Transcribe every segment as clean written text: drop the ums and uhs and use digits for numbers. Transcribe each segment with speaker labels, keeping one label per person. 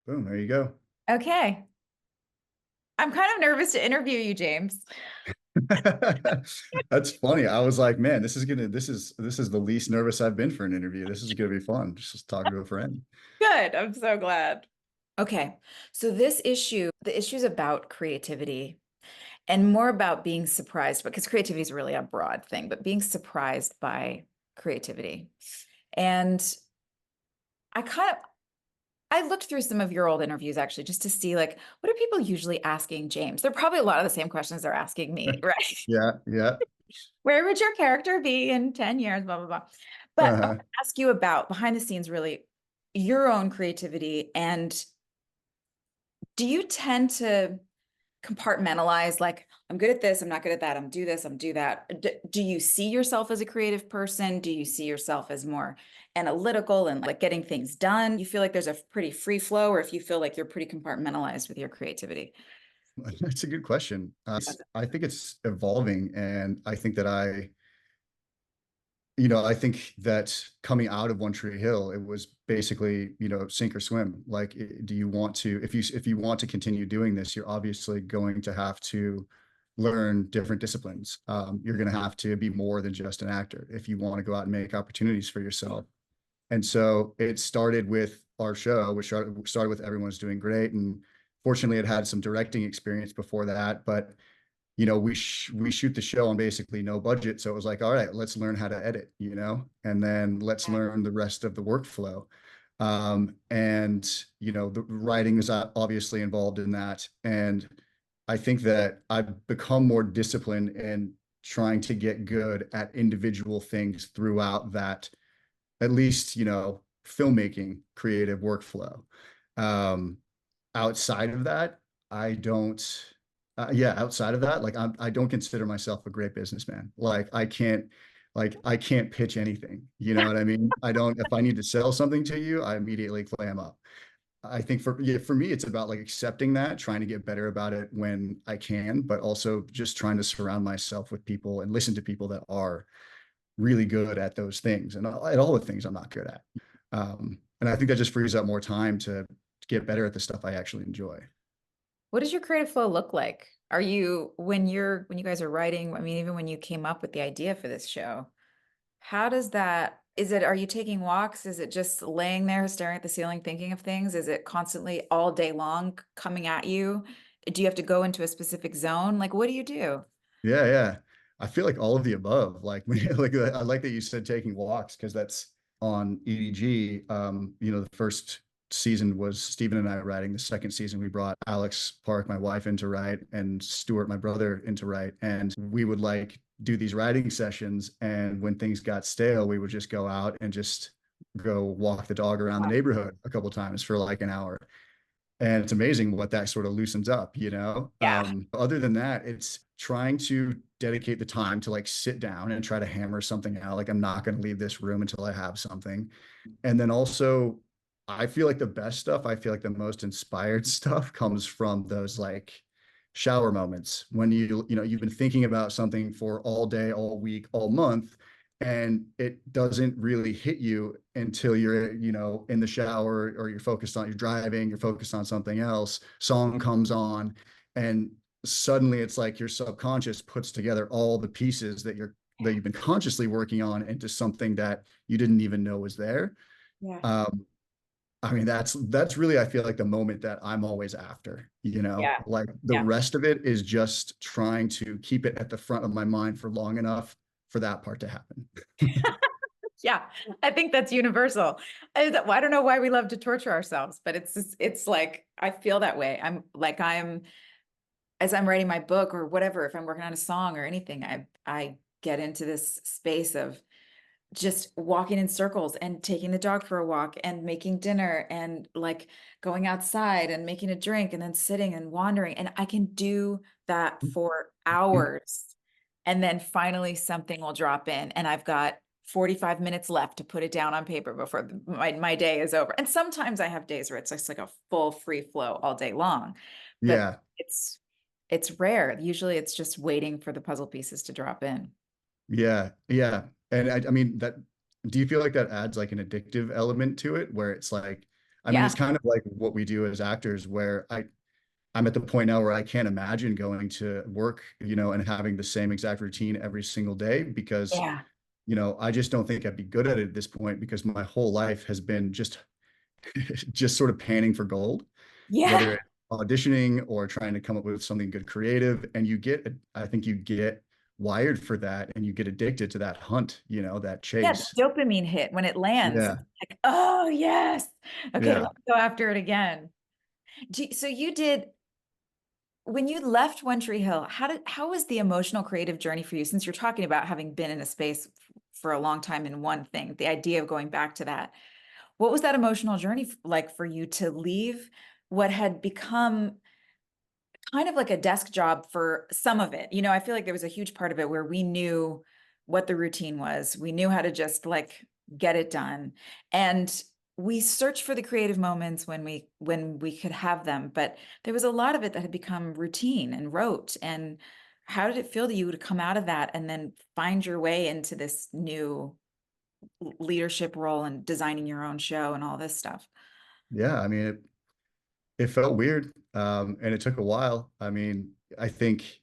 Speaker 1: Boom, there you go.
Speaker 2: Okay. I'm kind of nervous to interview you, James.
Speaker 1: That's funny. I was like, man, this is the least nervous I've been for an interview. This is gonna be fun. Just talking to a friend.
Speaker 2: Good. I'm so glad. Okay. So the issue is about creativity and more about being surprised because creativity is really a broad thing, but being surprised by creativity. And I kind of I looked through some of your old interviews actually just to see like what are people usually asking James? They're probably a lot of the same questions they're asking me, right?
Speaker 1: Yeah, yeah.
Speaker 2: Where would your character be in 10 years? Blah, blah, blah. But I want
Speaker 1: Uh-huh.
Speaker 2: to ask you about behind the scenes, really, your own creativity. And do you tend to compartmentalize, like, I'm good at this, I'm not good at that, I'm do this, I'm do that? Do you see yourself as a creative person? Do you see yourself as more analytical and like getting things done? You feel like there's a pretty free flow, or if you feel like you're pretty compartmentalized with your creativity?
Speaker 1: That's a good question. I think it's evolving, and I think that coming out of One Tree Hill, it was basically, sink or swim. Like, do you want to, if you want to continue doing this, you're obviously going to have to learn different disciplines. You're going to have to be more than just an actor if you want to go out and make opportunities for yourself. And so it started with our show, which started with Everyone's Doing Great. And fortunately, it had some directing experience before that. But we shoot the show on basically no budget. So it was like, all right, let's learn how to edit, and then let's learn the rest of the workflow. And the writing is obviously involved in that. And I think that I've become more disciplined in trying to get good at individual things throughout that, at least, filmmaking creative workflow. Um, Outside of that, I don't, yeah, outside of that, like I don't consider myself a great businessman. Like I can't pitch anything. You know what I mean? I don't, if I need to sell something to you, I immediately clam up. I think for me, it's about like accepting that, trying to get better about it when I can, but also just trying to surround myself with people and listen to people that are really good at those things and at all the things I'm not good at. And I think that just frees up more time to get better at the stuff I actually enjoy.
Speaker 2: What does your creative flow look like? Are you when you guys are writing, I mean, even when you came up with the idea for this show, how does that, are you taking walks? Is it just laying there staring at the ceiling thinking of things? Is it constantly all day long coming at you? Do you have to go into a specific zone? Like, what do you do?
Speaker 1: Yeah, yeah. I feel like all of the above. Like like I like that you said taking walks because that's on EDG. The first season was Stephen and I writing. The second season we brought Alex Park, my wife, in to write, and Stuart, my brother, in to write. And we would like do these writing sessions. And when things got stale, we would just go out and just go walk the dog around the neighborhood a couple times for like an hour. And it's amazing what that sort of loosens up.
Speaker 2: Yeah.
Speaker 1: Other than that, it's trying to dedicate the time to like sit down and try to hammer something out. Like, I'm not going to leave this room until I have something. And then also, I feel like the best stuff, I feel like the most inspired stuff comes from those like shower moments when you've been thinking about something for all day, all week, all month, and it doesn't really hit you until you're, in the shower, or you're driving, you're focused on something else, song comes on, and suddenly it's like your subconscious puts together all the pieces that you've been consciously working on into something that you didn't even know was there.
Speaker 2: Yeah.
Speaker 1: um, I mean, that's really, I feel like, the moment that I'm always after,
Speaker 2: Yeah.
Speaker 1: like the
Speaker 2: Yeah.
Speaker 1: rest of it is just trying to keep it at the front of my mind for long enough for that part to happen.
Speaker 2: Yeah, I think that's universal. I don't know why we love to torture ourselves, but it's like I feel that way. As I'm writing my book or whatever, if I'm working on a song or anything, I get into this space of just walking in circles and taking the dog for a walk and making dinner and like going outside and making a drink and then sitting and wandering. And I can do that for hours. And then finally something will drop in and I've got 45 minutes left to put it down on paper before my day is over. And sometimes I have days where it's just like a full free flow all day long, but
Speaker 1: Yeah,
Speaker 2: it's it's rare. Usually it's just waiting for the puzzle pieces to drop in.
Speaker 1: yeah, yeah. And I mean, do you feel like that adds like an addictive element to it where it's like, I mean,
Speaker 2: Yeah.
Speaker 1: it's kind of like what we do as actors, where I'm at the point now where I can't imagine going to work, and having the same exact routine every single day, because,
Speaker 2: Yeah.
Speaker 1: I just don't think I'd be good at it at this point, because my whole life has been just just sort of panning for gold, whether
Speaker 2: Yeah.
Speaker 1: it's auditioning or trying to come up with something good creative. And I think you get wired for that, and you get addicted to that hunt, that
Speaker 2: Yeah.
Speaker 1: chase.
Speaker 2: The dopamine hit when it lands.
Speaker 1: Yeah.
Speaker 2: It's like, oh, yes. Okay,
Speaker 1: Yeah.
Speaker 2: let's go after it again. So you did, when you left One Tree Hill, how was the emotional creative journey for you? Since you're talking about having been in a space for a long time in one thing, the idea of going back to that, what was that emotional journey like for you to leave what had become kind of like a desk job for some of it? I feel like there was a huge part of it where we knew what the routine was. We knew how to just like get it done. And we searched for the creative moments when we could have them, but there was a lot of it that had become routine and rote. And how did it feel to you to come out of that and then find your way into this new leadership role and designing your own show and all this stuff?
Speaker 1: Yeah. I mean, it felt weird. And it took a while. I mean, I think,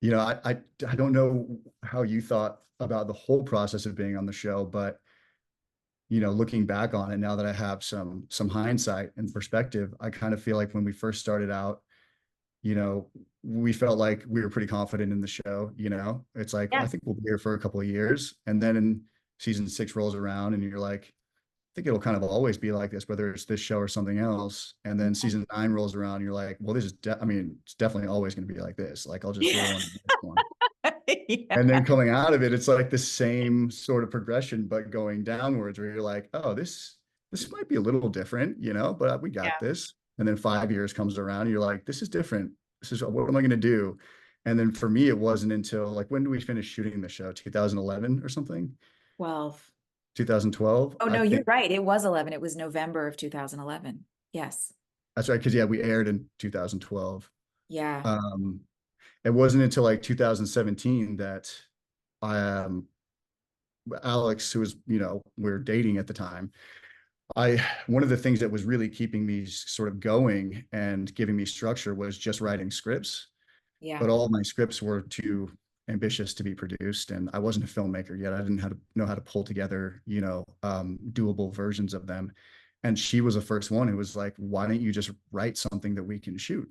Speaker 1: I don't know how you thought about the whole process of being on the show, but looking back on it now that I have some hindsight and perspective, I kind of feel like when we first started out, you know, we felt like we were pretty confident in the show. It's like, I
Speaker 2: Yeah.
Speaker 1: think we'll be here for a couple of years. And then in season 6 rolls around and you're like, I think it'll kind of always be like this, whether it's this show or something else. And then season 9 rolls around, and you're like, well, I mean, it's definitely always going to be like this. Like, I'll just
Speaker 2: Yeah.
Speaker 1: roll into the next one.
Speaker 2: Yeah.
Speaker 1: And then coming out of it, it's like the same sort of progression, but going downwards, where you're like, oh, this might be a little different, but we got
Speaker 2: Yeah.
Speaker 1: this. And then 5 years comes around, and you're like, this is different. This is what am I going to do? And then for me, it wasn't until, like, when did we finish shooting the show? 2011 or something?
Speaker 2: 12.
Speaker 1: 2012,
Speaker 2: Oh,
Speaker 1: I
Speaker 2: no, you're
Speaker 1: think.
Speaker 2: right. It was 11. It was November of 2011. Yes.
Speaker 1: That's right, because yeah, we aired in 2012.
Speaker 2: Yeah.
Speaker 1: Um, it wasn't until like 2017 that um, Alex, who was, we were dating at the time, one of the things that was really keeping me sort of going and giving me structure was just writing scripts.
Speaker 2: Yeah.
Speaker 1: But all of my scripts were too ambitious to be produced, and I wasn't a filmmaker yet. I didn't know how to pull together, doable versions of them. And she was the first one who was like, why don't you just write something that we can shoot?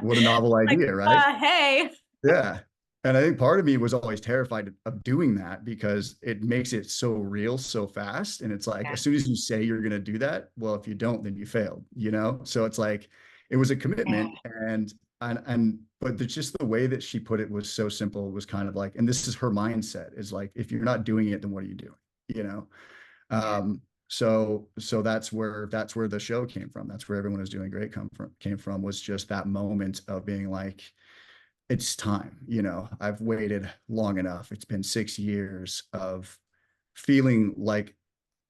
Speaker 1: What a novel
Speaker 2: Like,
Speaker 1: idea, right?
Speaker 2: hey.
Speaker 1: Yeah. And I think part of me was always terrified of doing that, because it makes it so real so fast. And it's like,
Speaker 2: Yeah.
Speaker 1: as soon as you say you're going to do that, well, if you don't, then you failed. So it's like, it was a
Speaker 2: Yeah.
Speaker 1: commitment. But just the way that she put it was so simple. It was kind of like, and this is her mindset, is like, if you're not doing it, then what are you doing? You know?
Speaker 2: Yeah.
Speaker 1: So that's where the show came from. That's where Everyone Is Doing Great came from, was just that moment of being like, it's time. I've waited long enough. It's been 6 years of feeling like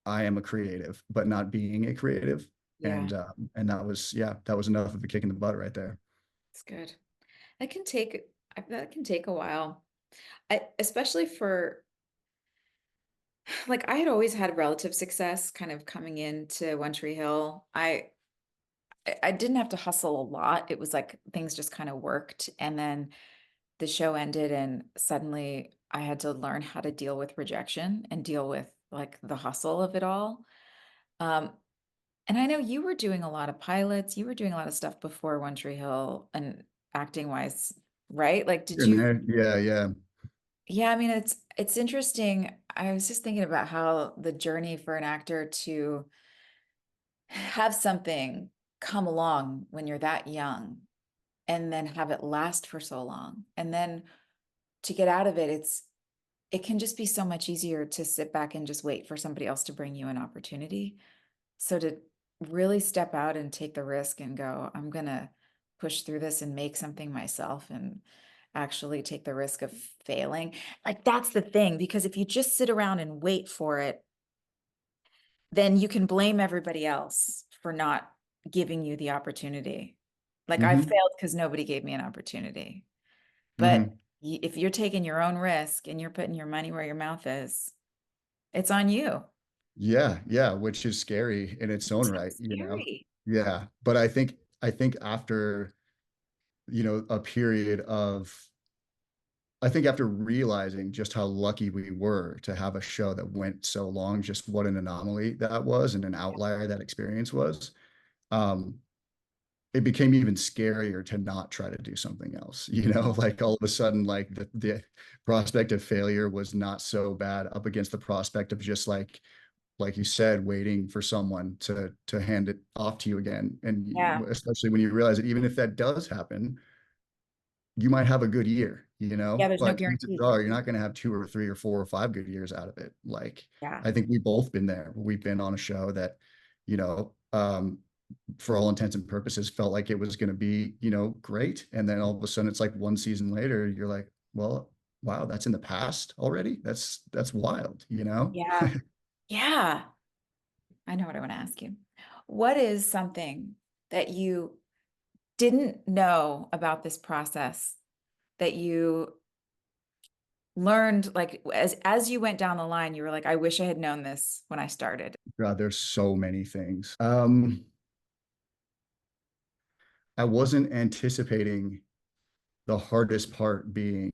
Speaker 1: I am a creative, but not being a creative.
Speaker 2: Yeah.
Speaker 1: And that was enough of a kick in the butt right there.
Speaker 2: It's good. That can take a while. Especially for, like, I had always had relative success kind of coming into One Tree Hill. I didn't have to hustle a lot. It was like things just kind of worked. And then the show ended, and suddenly I had to learn how to deal with rejection and deal with like the hustle of it all. Um, and I know you were doing a lot of pilots, you were doing a lot of stuff before One Tree Hill and acting wise, right? Like, did
Speaker 1: Here and
Speaker 2: you?
Speaker 1: there. Yeah, yeah.
Speaker 2: Yeah, I mean, it's interesting. I was just thinking about how the journey for an actor to have something come along when you're that young and then have it last for so long. And then to get out of it, it can just be so much easier to sit back and just wait for somebody else to bring you an opportunity. So to really step out and take the risk and go, I'm gonna push through this and make something myself and actually take the risk of failing. Like, that's the thing, because if you just sit around and wait for it, then you can blame everybody else for not giving you the opportunity. Like, I
Speaker 1: Mm-hmm.
Speaker 2: failed because nobody gave me an opportunity. But
Speaker 1: Mm-hmm.
Speaker 2: if you're taking your own risk and you're putting your money where your mouth is, it's on you.
Speaker 1: Yeah, yeah, which is scary in its own
Speaker 2: So
Speaker 1: right, you know?
Speaker 2: scary.
Speaker 1: Yeah, but I think after, a period of I think after realizing just how lucky we were to have a show that went so long, just what an anomaly that was and an outlier that experience was, um, it became even scarier to not try to do something else, like all of a sudden, like the prospect of failure was not so bad up against the prospect of just like you said, waiting for someone to hand it off to you again. And
Speaker 2: Yeah.
Speaker 1: especially when you realize that even if that does happen, you might have a good year,
Speaker 2: Yeah, there's no
Speaker 1: but chances
Speaker 2: guarantee.
Speaker 1: are you're not going to have 2 or 3 or 4 or 5 good years out of it. Like,
Speaker 2: Yeah.
Speaker 1: I think we've both been there. We've been on a show that, you know, um, for all intents and purposes, felt like it was going to be, great. And then all of a sudden it's like one season later, you're like, well, wow, that's in the past already. That's wild,
Speaker 2: Yeah. Yeah. I know what I want to ask you. What is something that you didn't know about this process that you learned, like as you went down the line, you were like, I wish I had known this when I started.
Speaker 1: God, there's so many things. I wasn't anticipating the hardest part being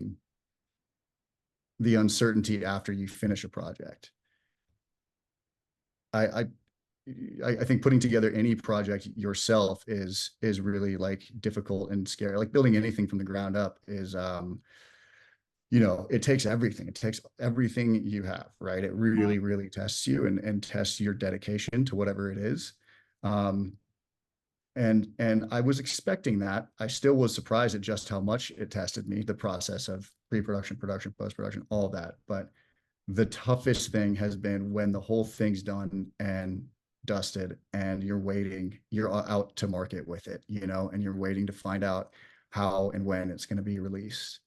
Speaker 1: the uncertainty after you finish a project. I, I I think putting together any project yourself is really like difficult and scary. Like building anything from the ground up is it takes everything. It takes everything you have, right? It really, really tests you and tests your dedication to whatever it is. Um, and I was expecting that. I still was surprised at just how much it tested me, the process of pre-production, production, post-production, all of that. But the toughest thing has been when the whole thing's done and dusted and you're out to market with it, and you're waiting to find out how and when it's going to be released.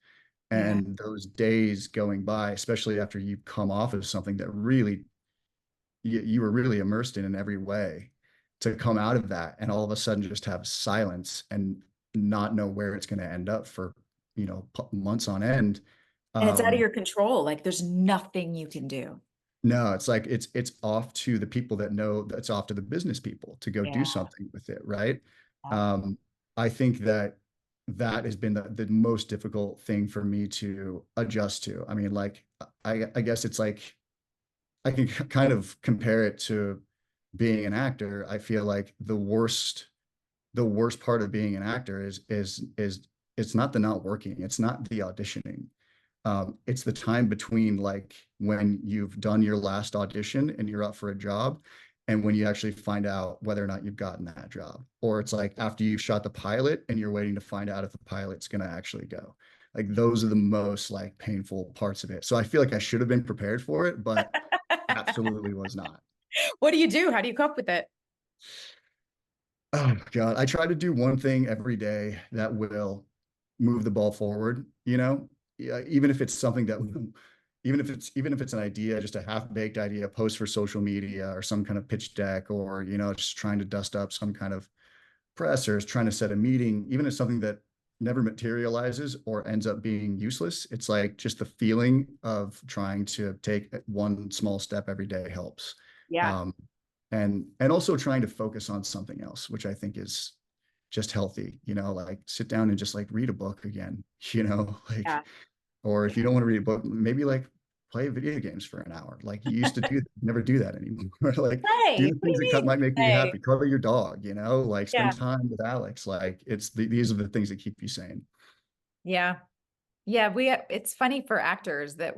Speaker 2: Yeah.
Speaker 1: And those days going by, especially after you come off of something that really you were really immersed in every way, to come out of that and all of a sudden just have silence and not know where it's going to end up for months on end.
Speaker 2: And it's out of
Speaker 1: um
Speaker 2: your control. Like there's nothing you can do.
Speaker 1: no, it's like it's off to the people that know, that's off to the business people to go do
Speaker 2: Yeah.
Speaker 1: something with it, right?
Speaker 2: Yeah.
Speaker 1: um I think that has been the most difficult thing for me to adjust to. I mean, like, I guess it's like I can kind of compare it to being an actor. I feel like the worst part of being an actor is it's not the not working, it's not the auditioning. It's the time between like when you've done your last audition and you're up for a job and when you actually find out whether or not you've gotten that job. Or it's like after you've shot the pilot and you're waiting to find out if the pilot's going to actually go. Like those are the most like painful parts of it. So I feel like I should have been prepared for it, but absolutely was not.
Speaker 2: What do you do? How do you cope with it?
Speaker 1: Oh God, I try to do one thing every day that will move the ball forward, Yeah, even if it's something that even if it's an idea, just a half-baked idea, post for social media or some kind of pitch deck, or just trying to dust up some kind of press, or is trying to set a meeting, even if it's something that never materializes or ends up being useless. It's like just the feeling of trying to take one small step every day helps.
Speaker 2: Yeah.
Speaker 1: Um, and also trying to focus on something else, which I think is just healthy, like sit down and just like read a book again, like,
Speaker 2: Yeah.
Speaker 1: or
Speaker 2: Yeah.
Speaker 1: if you don't want to read a book, maybe like play video games for an hour. Like you used to do, never do that anymore. Like do
Speaker 2: Hey,
Speaker 1: the
Speaker 2: what do
Speaker 1: things
Speaker 2: you
Speaker 1: that
Speaker 2: mean?
Speaker 1: might make you
Speaker 2: Hey.
Speaker 1: happy. Color your dog, like
Speaker 2: Yeah.
Speaker 1: spend time with Alex. Like these are the things that keep you sane.
Speaker 2: Yeah. Yeah. It's funny for actors that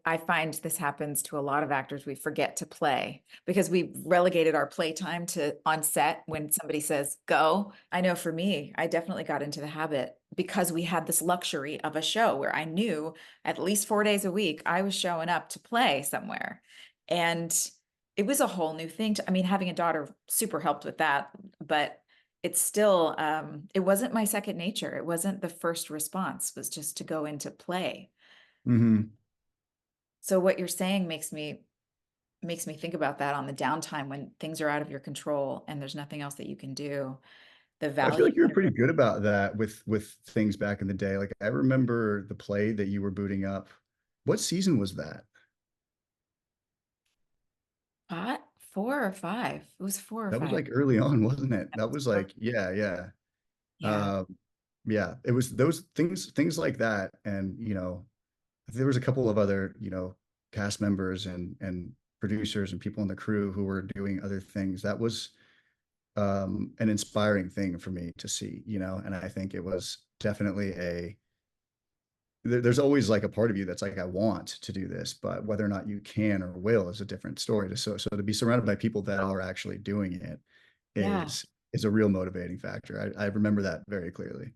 Speaker 2: I find this happens to a lot of actors. We forget to play because we relegated our playtime to on set when somebody says go. I know for me, I definitely got into the habit because we had this luxury of a show where I knew at least 4 days a week I was showing up to play somewhere. And it was a whole new thing I mean, having a daughter super helped with that, but it's still it wasn't my second nature. It wasn't the first response, was just to go into play.
Speaker 1: Hmm.
Speaker 2: So what you're saying makes me think about that on the downtime when things are out of your control and there's nothing else that you can do. The
Speaker 1: I feel
Speaker 2: value
Speaker 1: like you were
Speaker 2: of
Speaker 1: pretty
Speaker 2: it.
Speaker 1: good about that with things back in the day. Like I remember the play that you were booting up. What season was that?
Speaker 2: Five, 4 or 5. It was 4 or
Speaker 1: That was
Speaker 2: 5.
Speaker 1: like early on, wasn't it?
Speaker 2: That
Speaker 1: That
Speaker 2: was
Speaker 1: was
Speaker 2: four.
Speaker 1: like, yeah, yeah.
Speaker 2: Yeah.
Speaker 1: Um, yeah, it was those things like that. And, there was a couple of other, cast members and producers and people in the crew who were doing other things. That was an inspiring thing for me to see, and I think it was definitely there's always like a part of you that's like, I want to do this, but whether or not you can or will is a different story. So to be surrounded by people that are actually doing it
Speaker 2: Yeah.
Speaker 1: is a real motivating factor. I remember that very clearly.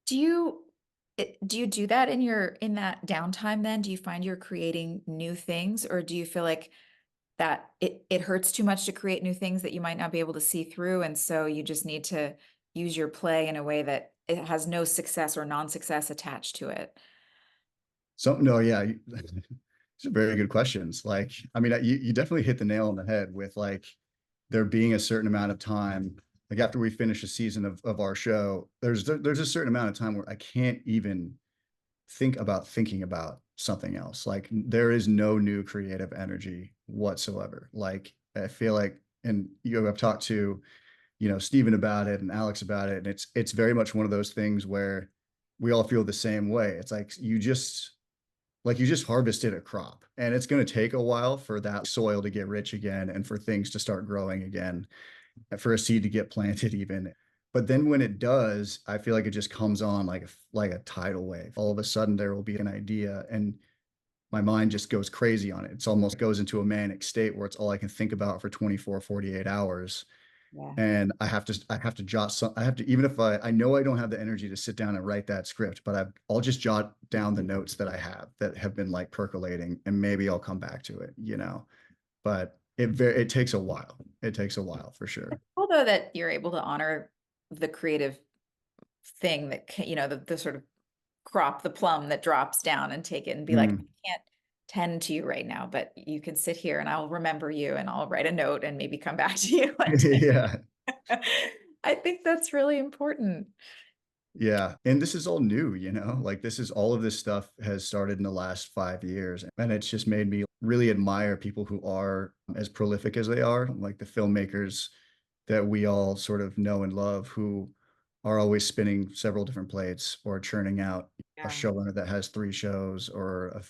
Speaker 2: Do you do you do that in that downtime then? Do you find you're creating new things, or do you feel like that it hurts too much to create new things that you might not be able to see through, and so you just need to use your play in a way that it has no success or non-success attached to it?
Speaker 1: So no, yeah, these are very good questions. Like, I mean, you definitely hit the nail on the head with like there being a certain amount of time. Like after we finish a season of our show, there's a certain amount of time where I can't even thinking about something else. Like there is no new creative energy whatsoever. Like I feel like, and I've talked to, Stephen about it and Alex about it, and it's very much one of those things where we all feel the same way. It's like you just harvested a crop and it's going to take a while for that soil to get rich again and for things to start growing again, for a seed to get planted even. But then when it does, I feel like it just comes on like a tidal wave. All of a sudden there will be an idea and my mind just goes crazy on it. It's almost goes into a manic state where it's all I can think about for 24, 48 hours.
Speaker 2: Yeah.
Speaker 1: And I have to jot some, I have to, even if I know I don't have the energy to sit down and write that script, but I'll just jot down the notes that I have that have been like percolating and maybe I'll come back to it. But it takes a while. It takes a while for sure.
Speaker 2: Although that you're able to honor the creative thing that the sort of crop, the plum that drops down, and take it and be like,
Speaker 1: Mm.
Speaker 2: I can't tend to you right now, but you can sit here and I'll remember you and I'll write a note and maybe come back to you one day.
Speaker 1: Yeah.
Speaker 2: I think that's really important.
Speaker 1: Yeah. And this is all new, like all of this stuff has started in the last 5 years. And it's just made me really admire people who are as prolific as they are, like the filmmakers that we all sort of know and love who are always spinning several different plates or churning out a
Speaker 2: Yeah.
Speaker 1: showrunner that has 3 shows or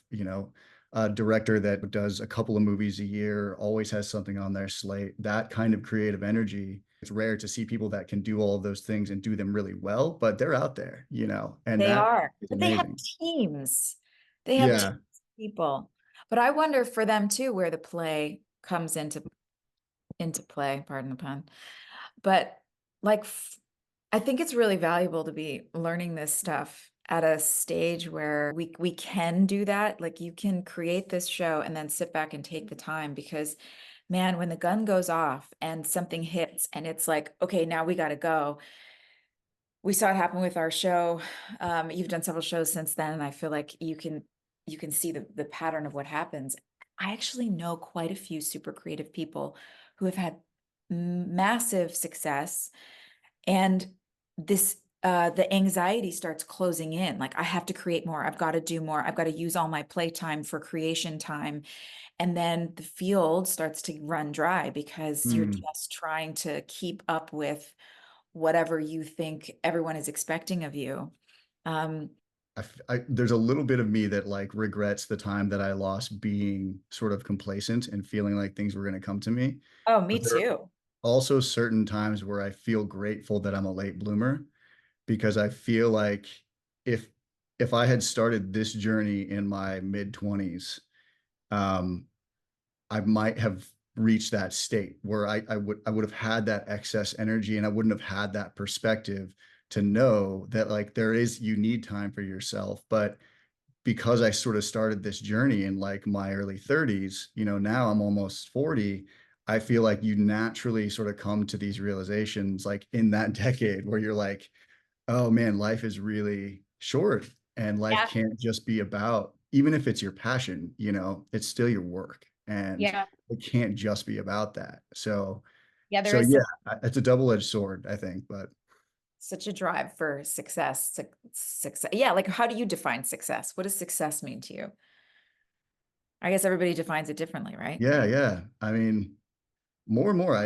Speaker 1: a director that does a couple of movies a year, always has something on their slate. That kind of creative energy. It's rare to see people that can do all of those things and do them really well, but they're out there, and
Speaker 2: They
Speaker 1: that
Speaker 2: are,
Speaker 1: is
Speaker 2: but they have
Speaker 1: amazing.
Speaker 2: teams. They have teams
Speaker 1: Yeah.
Speaker 2: of people. But I wonder for them too, where the play comes into play, pardon the pun. But like, I think it's really valuable to be learning this stuff at a stage where we can do that. Like you can create this show and then sit back and take the time, because man, when the gun goes off and something hits and it's like, okay, now we got to go. We saw it happen with our show. You've done several shows since then, and I feel like you can see the pattern of what happens. I actually know quite a few super creative people who have had massive success, and this the anxiety starts closing in. Like, I have to create more, I've got to do more, I've got to use all my playtime for creation time. And then the field starts to run dry because you're
Speaker 1: Mm.
Speaker 2: just trying to keep up with whatever you think everyone is expecting of you. Um,
Speaker 1: There's a little bit of me that like regrets the time that I lost being sort of complacent and feeling like things were going to come to me.
Speaker 2: oh, me
Speaker 1: But there are
Speaker 2: too.
Speaker 1: also certain times where I feel grateful that I'm a late bloomer because I feel like if if I had started this journey in my mid 20s, um, I might have reached that state where I would have had that excess energy and I wouldn't have had that perspective to know that like you need time for yourself. But because I sort of started this journey in like my early 30s, now I'm almost 40. I feel like you naturally sort of come to these realizations like in that decade where you're like, oh man, life is really short and life
Speaker 2: Yeah,
Speaker 1: can't just be about, even if it's your passion, it's still your work and
Speaker 2: yeah,
Speaker 1: it can't just be about that. So,
Speaker 2: yeah. There
Speaker 1: so
Speaker 2: is
Speaker 1: yeah, it's a double-edged sword, I think, but
Speaker 2: such a drive for success. Success. Yeah, like how do you define success? What does success mean to you? I guess everybody defines it differently, right?
Speaker 1: Yeah, yeah. I mean, more and more,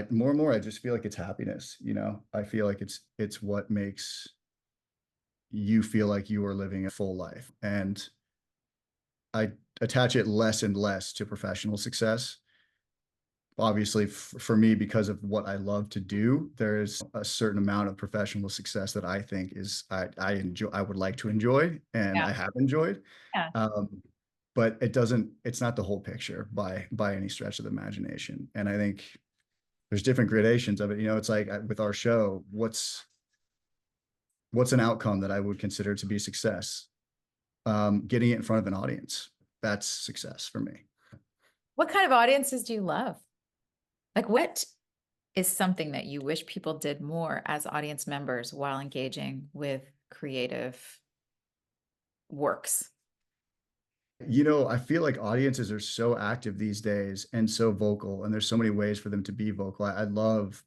Speaker 1: I just feel like it's happiness, you know? I feel like it's what makes you feel like you are living a full life. And I attach it less and less to professional success. Obviously, for me, because of what I love to do, there's a certain amount of professional success that I think is I enjoy, I would like to enjoy, and
Speaker 2: Yeah.
Speaker 1: I have enjoyed.
Speaker 2: Yeah.
Speaker 1: Um, but it's not the whole picture by any stretch of the imagination. And I think there's different gradations of it. You know, it's like with our show, what's an outcome that I would consider to be success? Getting it in front of an audience. That's success for me.
Speaker 2: What kind of audiences do you love? Like, what is something that you wish people did more as audience members while engaging with creative works?
Speaker 1: You know, I feel like audiences are so active these days and so vocal, and there's so many ways for them to be vocal. I love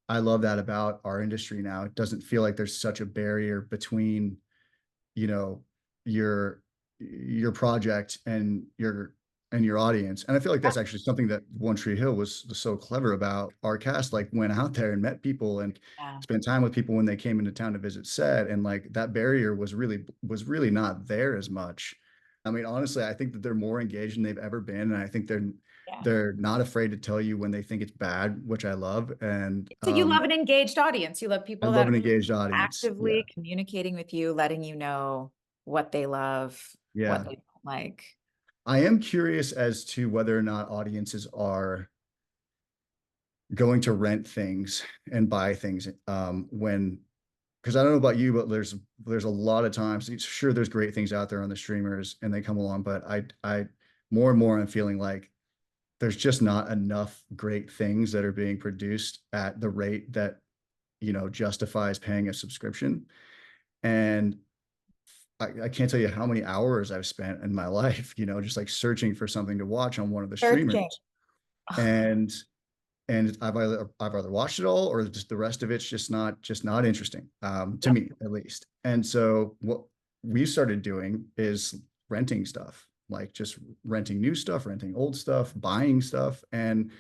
Speaker 1: that about our industry now. It doesn't feel like there's such a barrier between, you know, your your project and your audience. And I feel like that's actually something that One Tree Hill was so clever about. Our cast like went out there and met people and
Speaker 2: Yeah.
Speaker 1: spent time with people when they came into town to visit set. And like that barrier was really not there as much. I mean, honestly, I think that they're more engaged than they've ever been. And I think
Speaker 2: Yeah.
Speaker 1: they're not afraid to tell you when they think it's bad, which I love. And
Speaker 2: So you love an engaged audience. You love
Speaker 1: I
Speaker 2: people
Speaker 1: love
Speaker 2: that
Speaker 1: an
Speaker 2: are
Speaker 1: engaged audience. Yeah.
Speaker 2: actively communicating with you, letting you know what they love, what
Speaker 1: Yeah.
Speaker 2: they don't like.
Speaker 1: I am curious as to whether or not audiences are going to rent things and buy things when because I don't know about you, but there's a lot of times. Sure, there's great things out there on the streamers and they come along, but I more and more I'm feeling like there's just not enough great things that are being produced at the rate that justifies paying a subscription. And I can't tell you how many hours I've spent in my life, just like searching for something to watch on one of the
Speaker 2: Searching.
Speaker 1: streamers. And I've either watched it all or just the rest of it's just not interesting to
Speaker 2: Yep.
Speaker 1: me at least. And so what we started doing is renting stuff, like just renting new stuff, renting old stuff, buying stuff. And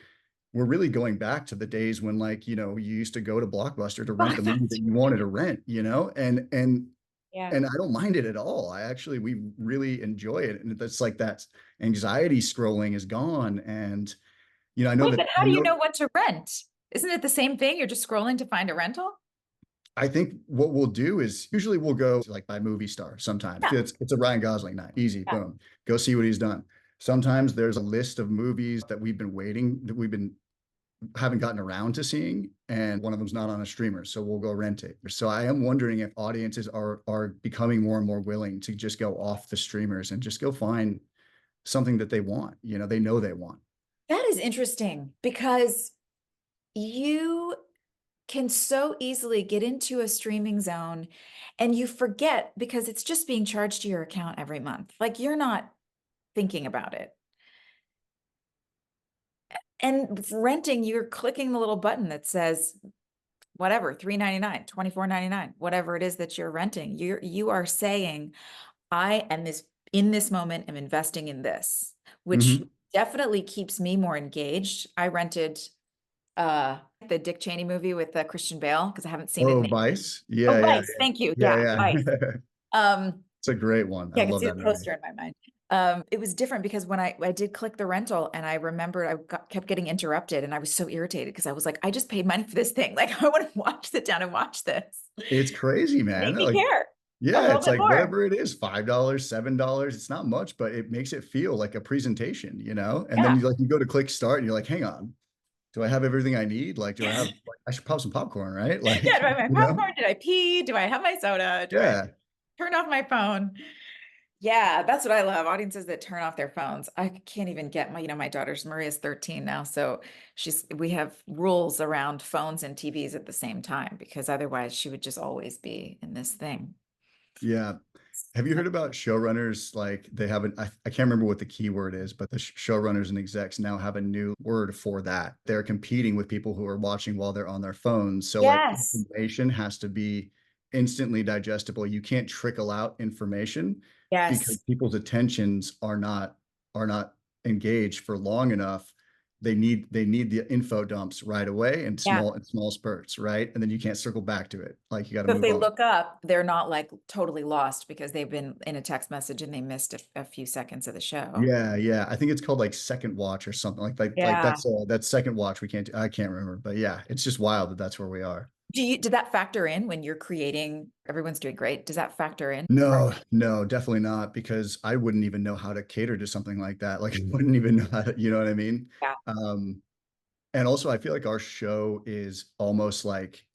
Speaker 1: we're really going back to the days when you used to go to Blockbuster to rent the movie that you wanted to rent,
Speaker 2: Yeah.
Speaker 1: and I don't mind it at all. We really enjoy it. And that's like that anxiety scrolling is gone. And I know
Speaker 2: Wait,
Speaker 1: that
Speaker 2: but how do you know what to rent? Isn't it the same thing? You're just scrolling to find a rental?
Speaker 1: I think what we'll do is usually we'll go like by movie star sometimes.
Speaker 2: Yeah.
Speaker 1: It's a Ryan Gosling night. Easy,
Speaker 2: Yeah.
Speaker 1: boom. Go see what he's done. Sometimes there's a list of movies that we've been haven't gotten around to seeing, and one of them's not on a streamer, so we'll go rent it. So I am wondering if audiences are becoming more and more willing to just go off the streamers and just go find something that they want. They know they want.
Speaker 2: That is interesting because you can so easily get into a streaming zone and you forget because it's just being charged to your account every month. Like you're not thinking about it. And renting, you're clicking the little button that says whatever, $3.99, $24.99, whatever it is that you're renting. You are saying, I am in this moment, am investing in this, which
Speaker 1: Mhm.
Speaker 2: definitely keeps me more engaged. I rented the Dick Cheney movie with Christian Bale because I haven't seen it
Speaker 1: Oh,
Speaker 2: in
Speaker 1: Vice.
Speaker 2: Oh,
Speaker 1: Yeah, yeah,
Speaker 2: Vice. Thank you.
Speaker 1: yeah,
Speaker 2: Yeah,
Speaker 1: yeah,
Speaker 2: Vice.
Speaker 1: yeah.
Speaker 2: Um,
Speaker 1: It's a great one. I
Speaker 2: yeah, I can
Speaker 1: love
Speaker 2: see the
Speaker 1: that movie.
Speaker 2: poster in my mind. It was different because when I did click the rental and I remembered kept getting interrupted and I was so irritated because I was like, I just paid money for this thing. Like I want to sit down and watch this.
Speaker 1: It's crazy,
Speaker 2: It made
Speaker 1: man.
Speaker 2: me
Speaker 1: Like,
Speaker 2: care a
Speaker 1: yeah,
Speaker 2: little
Speaker 1: it's
Speaker 2: bit
Speaker 1: like
Speaker 2: more.
Speaker 1: whatever it is, $5, $7. It's not much, but it makes it feel like a presentation, And then
Speaker 2: Yeah.
Speaker 1: you go to click start and you're like, hang on, do I have everything I need? Like, do I have, like, I should pop some popcorn, right?
Speaker 2: Yeah,
Speaker 1: Like,
Speaker 2: do I have my popcorn? Did I pee? Do I have my soda? Do I
Speaker 1: yeah,
Speaker 2: turn off my phone? Yeah, that's what I love. Audiences that turn off their phones. I can't even get my daughter's Maria's 13 now. So we have rules around phones and TVs at the same time because otherwise she would just always be in this thing.
Speaker 1: yeah. Have you heard about showrunners? Like they have I can't remember what the keyword is, but the showrunners and execs now have a new word for that. They're competing with people who are watching while they're on their phones. So like
Speaker 2: Yes.
Speaker 1: information has to be instantly digestible. You can't trickle out information because
Speaker 2: Yes.
Speaker 1: people's attentions are not engaged for long enough, they need the info dumps right away in
Speaker 2: Yeah.
Speaker 1: small spurts, right? And then you can't circle back to it. Like you got to
Speaker 2: So if
Speaker 1: move
Speaker 2: they
Speaker 1: on.
Speaker 2: look up, they're not like totally lost because they've been in a text message and they missed a few seconds of the show.
Speaker 1: Yeah, yeah. I think it's called like second watch or something like
Speaker 2: Yeah.
Speaker 1: that's second watch. I can't remember, but yeah, it's just wild that that's where we are.
Speaker 2: Did that factor in when you're creating, everyone's doing great? Does that factor in?
Speaker 1: No, no, definitely not, because I wouldn't even know how to cater to something like that. Like I wouldn't even know how to, you know what I mean?
Speaker 2: Yeah.
Speaker 1: Um, and also I feel like our show is almost like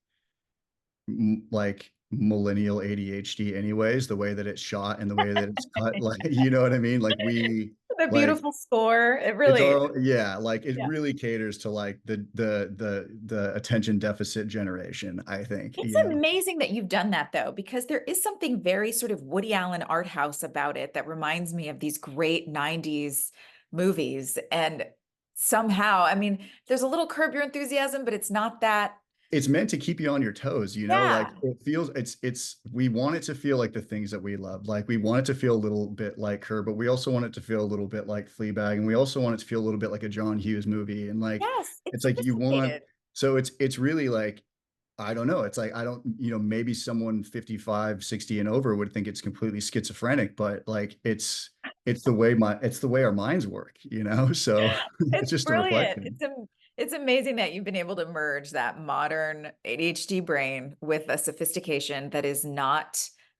Speaker 1: millennial ADHD anyways, the way that it's shot and the way that it's cut, like, you know what I mean? Like we
Speaker 2: The
Speaker 1: like
Speaker 2: beautiful score. It
Speaker 1: it's
Speaker 2: really,
Speaker 1: our yeah, like it
Speaker 2: yeah.
Speaker 1: really caters to like the attention deficit generation, I think,
Speaker 2: It's
Speaker 1: you know.
Speaker 2: amazing that you've done that though, because there is something very sort of Woody Allen art house about it that reminds me of these great 90s movies. And somehow, I mean, there's a little Curb Your Enthusiasm, but it's not that.
Speaker 1: It's meant to keep you on your toes, you know, like
Speaker 2: Yeah.
Speaker 1: it feels we want it to feel like the things that we love. Like we want it to feel a little bit like her, but we also want it to feel a little bit like Fleabag, and we also want it to feel a little bit like a John Hughes movie. And like
Speaker 2: Yes,
Speaker 1: it's
Speaker 2: it's
Speaker 1: like you want
Speaker 2: sophisticated.
Speaker 1: so it's really like I don't know. It's like I don't, you know, maybe someone 55, 60 and over would think it's completely schizophrenic, but like it's the way our minds work, you know? So it's
Speaker 2: It's
Speaker 1: just a
Speaker 2: brilliant.
Speaker 1: reflection.
Speaker 2: It's amazing that you've been able to merge that modern ADHD brain with a sophistication that is not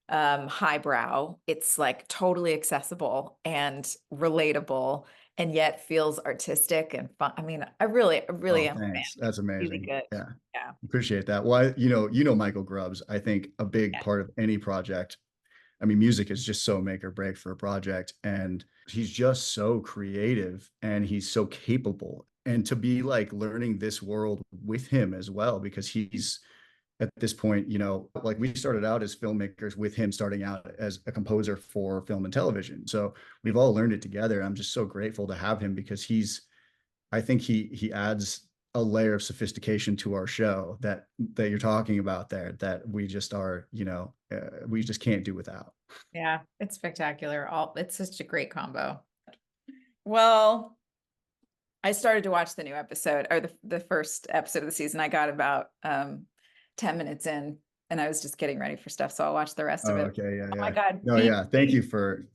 Speaker 2: highbrow. It's like totally accessible and relatable and yet feels artistic and fun. I mean, I really
Speaker 1: Oh,
Speaker 2: am a fan.
Speaker 1: thanks.
Speaker 2: It's
Speaker 1: That's
Speaker 2: really
Speaker 1: amazing.
Speaker 2: good.
Speaker 1: Yeah.
Speaker 2: Yeah.
Speaker 1: Appreciate that. Well, you know Michael Grubbs. I think a big
Speaker 2: Yeah.
Speaker 1: part of any project, I mean, music is just so make or break for a project, and he's just so creative and he's so capable. And to be like learning this world with him as well, because he's at this point, you know, like we started out as filmmakers with him starting out as a composer for film and television. So we've all learned it together. I'm just so grateful to have him because I think he adds a layer of sophistication to our show that you're talking about there that we just are, you know, we just can't do without.
Speaker 2: Yeah, it's spectacular. It's such a great combo. Well, I started to watch the new episode or the first episode of the season. I got about 10 minutes in and I was just getting ready for stuff. So I'll watch the rest of
Speaker 1: Oh,
Speaker 2: it.
Speaker 1: okay, yeah,
Speaker 2: Oh my
Speaker 1: yeah.
Speaker 2: God.
Speaker 1: No, yeah. Thank you for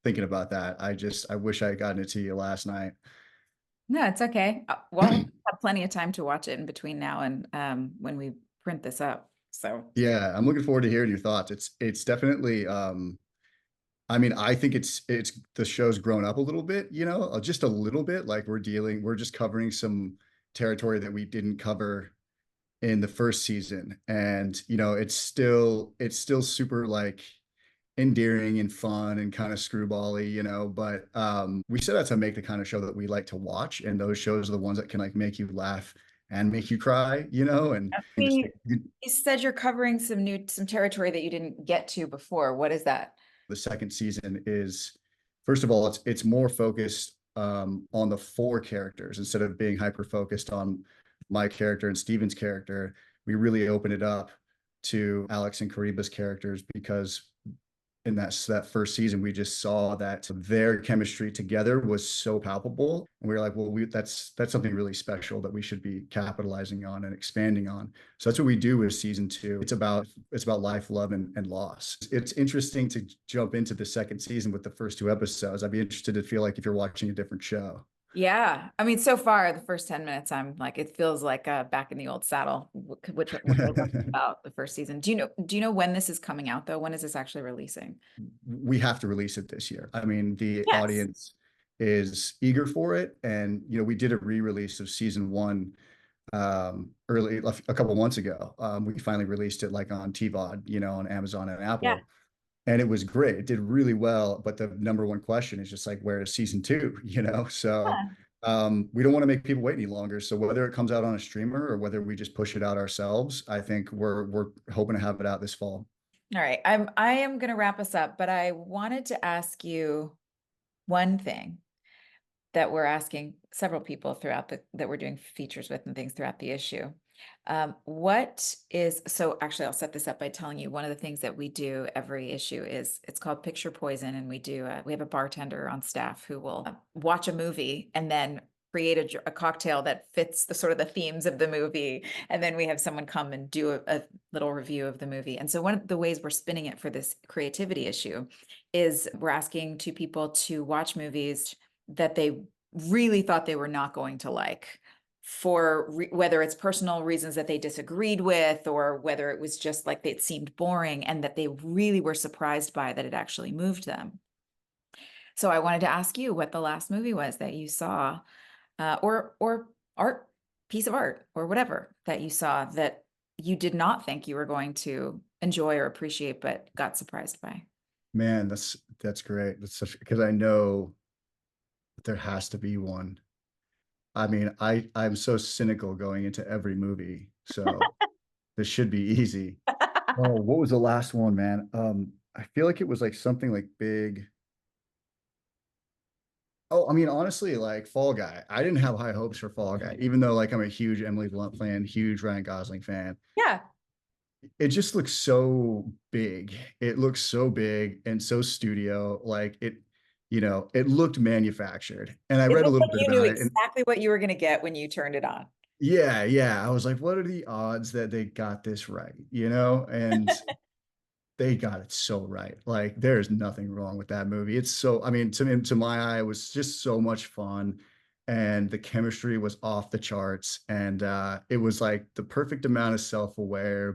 Speaker 1: thinking about that. I wish I had gotten it to you last night.
Speaker 2: No, it's okay. Well, we'll have plenty of time to watch it in between now and when we print this up. So
Speaker 1: Yeah, I'm looking forward to hearing your thoughts. It's definitely I mean, I think it's the show's grown up a little bit, you know, just a little bit. Like we're just covering some territory that we didn't cover in the first season. And, you know, it's still super like endearing and fun and kind of screwbally, you know, but we set out to make the kind of show that we like to watch. And those shows are the ones that can like make you laugh and make you cry, you know, and just
Speaker 2: you said you're covering some territory that you didn't get to before. What is that?
Speaker 1: the second season is first of all it's more focused on the four characters instead of being hyper focused on my character and Steven's character. We really open it up to Alex and Kariba's characters because in that first season we just saw that their chemistry together was so palpable, and we were like, well, that's something really special that we should be capitalizing on and expanding on. So that's what we do with season two. It's about life, love, and loss. It's interesting to jump into the second season with the first two episodes. I'd be interested to feel like if you're watching a different show.
Speaker 2: Yeah. I mean, so far, the first 10 minutes, I'm like, it feels like back in the old saddle, which what I loved about the first season. Do you know when this is coming out though? When is this actually releasing?
Speaker 1: We have to release it this year. I mean, the
Speaker 2: Yes.
Speaker 1: audience is eager for it, and you know, we did a re-release of season one early a couple months ago. We finally released it like on TVOD, you know, on Amazon and
Speaker 2: Yeah.
Speaker 1: Apple, and it was great. It did really well. But the number one question is just like, where is season two? You know, so
Speaker 2: Yeah.
Speaker 1: we don't want to make people wait any longer. So whether it comes out on a streamer or whether we just push it out ourselves, I think we're hoping to have it out this fall.
Speaker 2: All right. I am going to wrap us up, but I wanted to ask you one thing that we're asking several people throughout that we're doing features with and things throughout the issue. What is, so actually I'll set this up by telling you one of the things that we do every issue is it's called Picture Poison. And we have a bartender on staff who will watch a movie and then create a cocktail that fits the sort of the themes of the movie. And then we have someone come and do a little review of the movie. And so one of the ways we're spinning it for this creativity issue is we're asking two people to watch movies that they really thought they were not going to like, for whether it's personal reasons that they disagreed with, or whether it was just like it seemed boring and that they really were surprised by that it actually moved them. So I wanted to ask you what the last movie was that you saw, or art piece of art or whatever that you saw that you did not think you were going to enjoy or appreciate, but got surprised by.
Speaker 1: Man, that's great. That's such, because I know there has to be one. I mean, I'm so cynical going into every movie, so this should be easy. Oh, what was the last one, man? I feel like it was like something like big. Oh, I mean, honestly, like Fall Guy. I didn't have high hopes for Fall Guy, even though like I'm a huge Emily Blunt fan, huge Ryan Gosling fan.
Speaker 2: Yeah.
Speaker 1: It just looks so big. It looks so big and so studio. Like it looked manufactured. And I
Speaker 2: It
Speaker 1: read a
Speaker 2: looked
Speaker 1: little
Speaker 2: like
Speaker 1: bit
Speaker 2: you knew
Speaker 1: about it, and
Speaker 2: exactly what you were going to get when you turned it on.
Speaker 1: yeah, yeah. I was like, what are the odds that they got this right? And they got it so right. Like, there's nothing wrong with that movie. It's so, I mean, to my eye, it was just so much fun. And the chemistry was off the charts. And it was like the perfect amount of self-aware,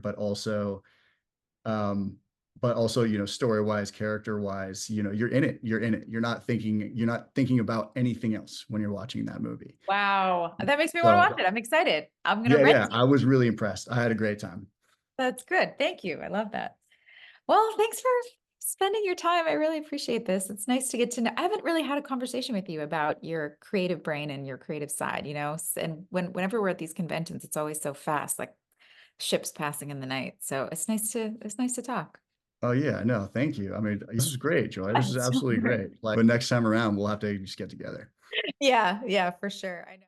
Speaker 1: um, but also, story-wise, character-wise, you're in it. You're in it. You're not thinking about anything else when you're watching that movie.
Speaker 2: Wow. That makes me want to
Speaker 1: So
Speaker 2: watch it. I'm excited. I'm going to
Speaker 1: yeah,
Speaker 2: rent
Speaker 1: yeah,
Speaker 2: it.
Speaker 1: I was really impressed. I had a great time.
Speaker 2: That's good. Thank you. I love that. Well, thanks for spending your time. I really appreciate this. It's nice to get to know. I haven't really had a conversation with you about your creative brain and your creative side, and whenever we're at these conventions, it's always so fast, like ships passing in the night. So it's nice to talk.
Speaker 1: Oh yeah, no, thank you. I mean, this is great, Joy. This is
Speaker 2: Thanks.
Speaker 1: absolutely great. Like, but next time around, we'll have to just get together.
Speaker 2: Yeah, yeah, for sure. I know.